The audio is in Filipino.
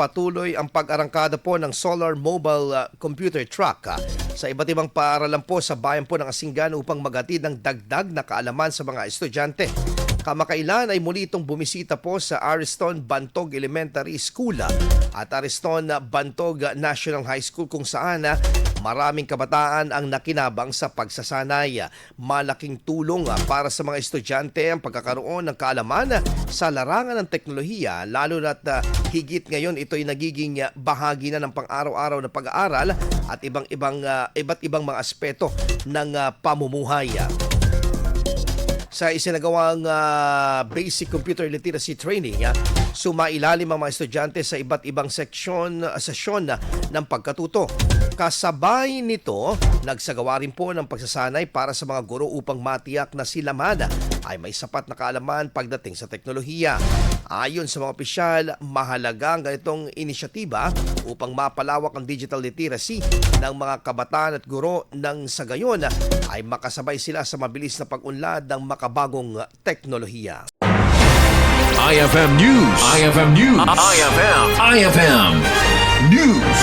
patuloy ang pag-arangkada po ng Solar Mobile Computer Truck sa iba't ibang paaralan po sa bayan po ng Asingan upang maghatid ng dagdag na kaalaman sa mga estudyante. Kamakailan ay muli itong bumisita po sa Ariston Bantog Elementary School at Ariston Bantog National High School kung saan maraming kabataan ang nakinabang sa pagsasanay. Malaking tulong para sa mga estudyante ang pagkakaroon ng kaalaman sa larangan ng teknolohiya, lalo na't higit ngayon ito'y nagiging bahagi na ng pang-araw-araw na pag-aaral at iba't ibang mga aspeto ng pamumuhay. Sa isinagawang basic computer literacy training, sumailalim ang mga estudyante sa iba't ibang sesyon ng pagkatuto. Kasabay nito, nagsagawa rin po ng pagsasanay para sa mga guro upang matiyak na sila man ay may sapat na kaalaman pagdating sa teknolohiya. Ayon sa mga opisyal, mahalaga ang ganitong inisyatiba upang mapalawak ang digital literacy ng mga kabataan at guro nang sa gayon ay makasabay sila sa mabilis na pag-unlad ng makabagong teknolohiya. IFM News. IFM News. IFM News.